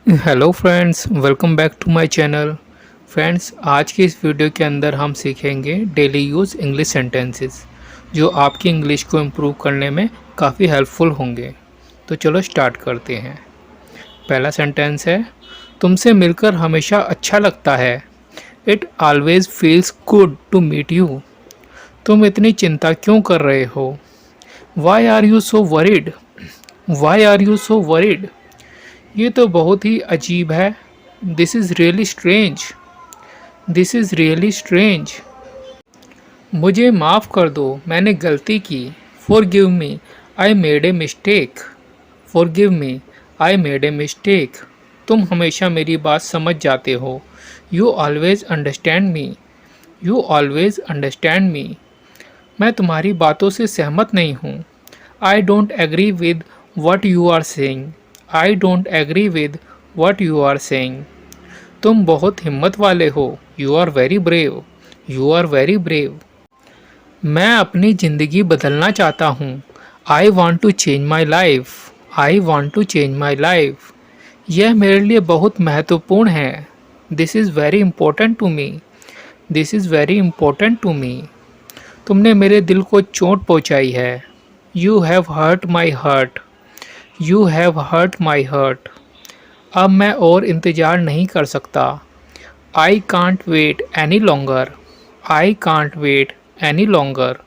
Hello friends, welcome back to my channel. Friends, आज की इस वीडियो के अंदर हम सीखेंगे डेली यूज़ इंग्लिश सेंटेंसेस जो आपकी इंग्लिश को इम्प्रूव करने में काफ़ी हेल्पफुल होंगे। तो चलो स्टार्ट करते हैं। पहला सेंटेंस है, तुमसे मिलकर हमेशा अच्छा लगता है। It always feels good to meet you. तुम इतनी चिंता क्यों कर रहे हो? Why are you so worried? Why are you so worried? ये तो बहुत ही अजीब है। This is really strange. This is really strange. मुझे माफ़ कर दो, मैंने गलती की। Forgive me, I made a mistake. Forgive me, I made a mistake. तुम हमेशा मेरी बात समझ जाते हो। You always understand me. You always understand me. मैं तुम्हारी बातों से सहमत नहीं हूँ। I don't agree with what you are saying. I don't agree with what you are saying. तुम बहुत हिम्मत वाले हो। You are very brave. You are very brave. मैं अपनी ज़िंदगी बदलना चाहता हूँ। I want to change my life. I want to change my life. यह मेरे लिए बहुत महत्वपूर्ण है। This is very important to me. This is very important to me. तुमने मेरे दिल को चोट पहुँचाई है। You have hurt my heart. You have hurt my heart. अब मैं और इंतज़ार नहीं कर सकता। I can't wait any longer. I can't wait any longer.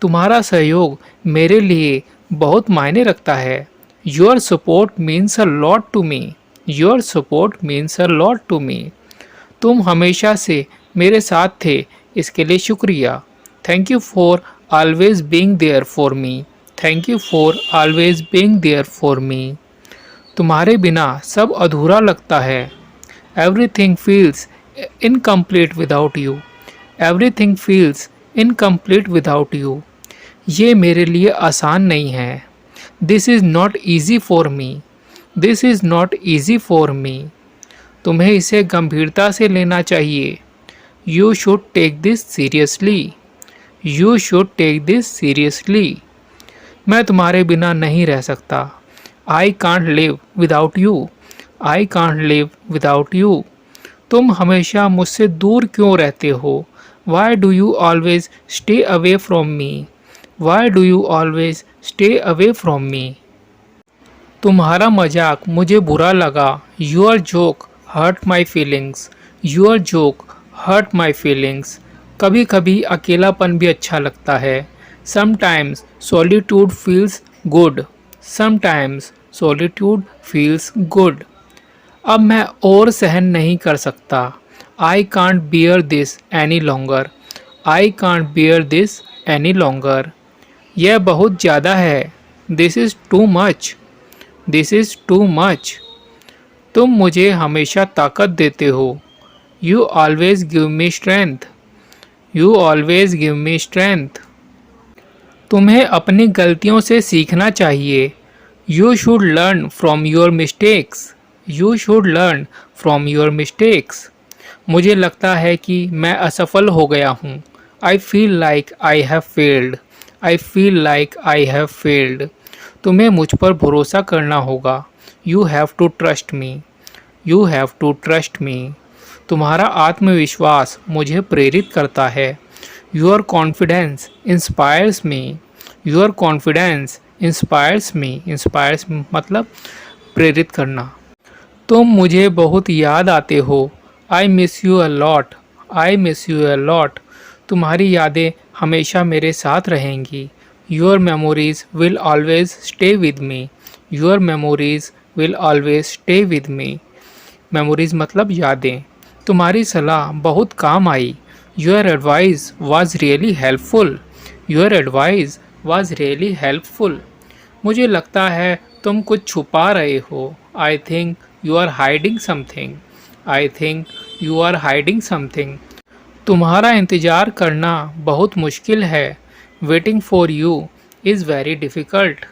तुम्हारा सहयोग मेरे लिए बहुत मायने रखता है। Your support means a lot to me. Your support means a lot to me. तुम हमेशा से मेरे साथ थे, इसके लिए शुक्रिया। Thank you for always being there for me. Thank you for always being there for me. तुम्हारे बिना सब अधूरा लगता है। Everything feels incomplete without you. Everything feels incomplete without you. ये मेरे लिए आसान नहीं है। This is not easy for me. This is not easy for me. तुम्हें इसे गंभीरता से लेना चाहिए। You should take this seriously. You should take this seriously. मैं तुम्हारे बिना नहीं रह सकता। I can't live without you. I can't live without you. तुम हमेशा मुझसे दूर क्यों रहते हो? Why do you always stay away from me? Why do you always stay away from me? तुम्हारा मजाक मुझे बुरा लगा। Your joke hurt my feelings. Your joke hurt my feelings. कभी कभी अकेलापन भी अच्छा लगता है। Sometimes solitude feels good. Sometimes solitude feels good. अब मैं और सहन नहीं कर सकता। I can't beer this any longer. I can't beer this any longer. यह बहुत ज़्यादा है। This is too much. This is too much. तुम मुझे हमेशा ताकत देते हो। You always give me strength. You always give me strength. तुम्हें अपनी गलतियों से सीखना चाहिए। You should learn from your mistakes. You should learn from your mistakes. मुझे लगता है कि मैं असफल हो गया हूँ। I feel like I have failed. I feel like I have failed. तुम्हें मुझ पर भरोसा करना होगा। You have to trust me. You have to trust me. तुम्हारा आत्मविश्वास मुझे प्रेरित करता है। Your confidence inspires me. Your confidence inspires me. Inspires मतलब प्रेरित करना। तुम मुझे बहुत याद आते हो। I miss you a lot. I miss you a lot. तुम्हारी यादें हमेशा मेरे साथ रहेंगी। Your memories will always stay with me. Your memories will always stay with me. Memories मतलब यादें। तुम्हारी सलाह बहुत काम आई। Your advice was really helpful. Your advice was really helpful. मुझे लगता है तुम कुछ छुपा रहे हो। I think you are hiding something. I think you are hiding something. तुम्हारा इंतज़ार करना बहुत मुश्किल है। Waiting for you is very difficult.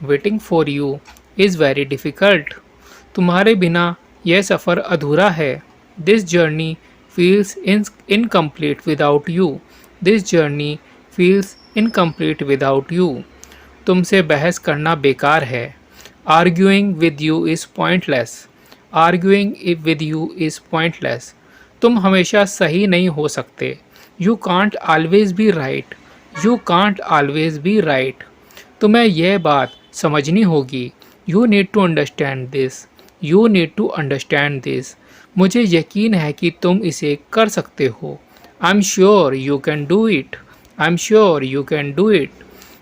Waiting for you is very difficult. तुम्हारे बिना यह सफ़र अधूरा है। This journey feels incomplete without you. This journey feels incomplete without you. तुमसे बहस करना बेकार है। Arguing with you is pointless. Arguing with you is pointless. तुम हमेशा सही नहीं हो सकते। You can't always be right. You can't always be right. तुम्हें यह बात समझनी होगी। You need to understand this. You need to understand this. मुझे यकीन है कि तुम इसे कर सकते हो। I am sure you can do it. I am sure you can do it.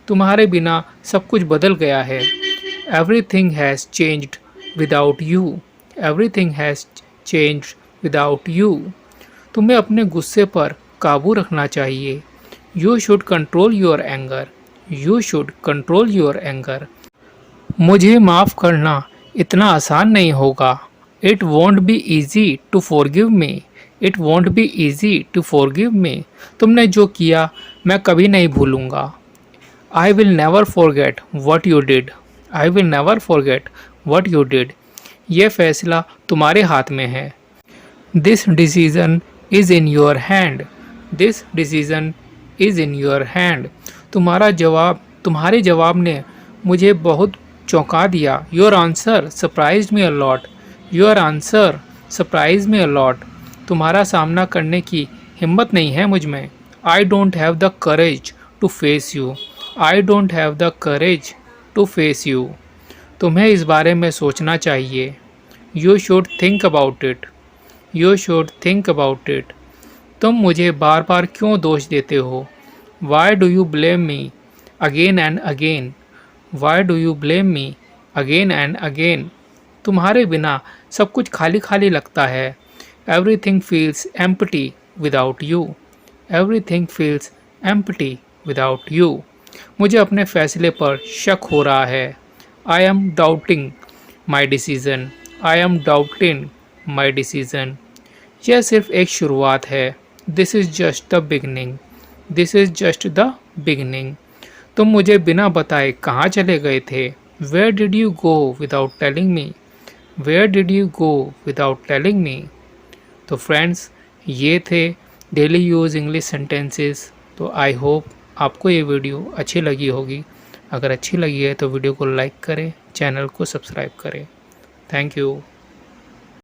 तुम्हारे बिना सब कुछ बदल गया है। Everything has changed without you. Everything has changed without you. तुम्हें अपने गुस्से पर काबू रखना चाहिए। You should control your anger. You should control your anger. मुझे माफ़ करना इतना आसान नहीं होगा। It won't be easy to forgive me. It won't be easy to forgive मी। तुमने जो किया मैं कभी नहीं भूलूंगा। I will never forget what you did. I will never forget what you did. यह फैसला तुम्हारे हाथ में है। This decision is in your hand. This decision is in your hand. तुम्हारे जवाब ने मुझे बहुत चौंका दिया। Your answer surprise me a lot. Your answer surprise me a lot. तुम्हारा सामना करने की हिम्मत नहीं है मुझ में। आई don't have the courage to face you. I don't have the courage to face you. तुम्हें इस बारे में सोचना चाहिए। You should think about it. You should think about it. तुम मुझे बार बार क्यों दोष देते हो? Why do you blame me again and again? Why do you blame me again and again? तुम्हारे बिना सब कुछ खाली खाली लगता है। Everything feels empty without you. Everything feels empty without you. मुझे अपने फैसले पर शक हो रहा है। I am doubting my decision. I am doubting my decision. यह सिर्फ एक शुरुआत है। This is just the beginning. This is just the beginning. तुम मुझे बिना बताए कहाँ चले गए थे? Where did you go without telling me? Where did you go without telling me? तो फ्रेंड्स, ये थे डेली यूज़ इंग्लिश सेंटेंसेस। तो आई होप आपको ये वीडियो अच्छी लगी होगी। अगर अच्छी लगी है तो वीडियो को लाइक करें, चैनल को सब्सक्राइब करें। Thank you.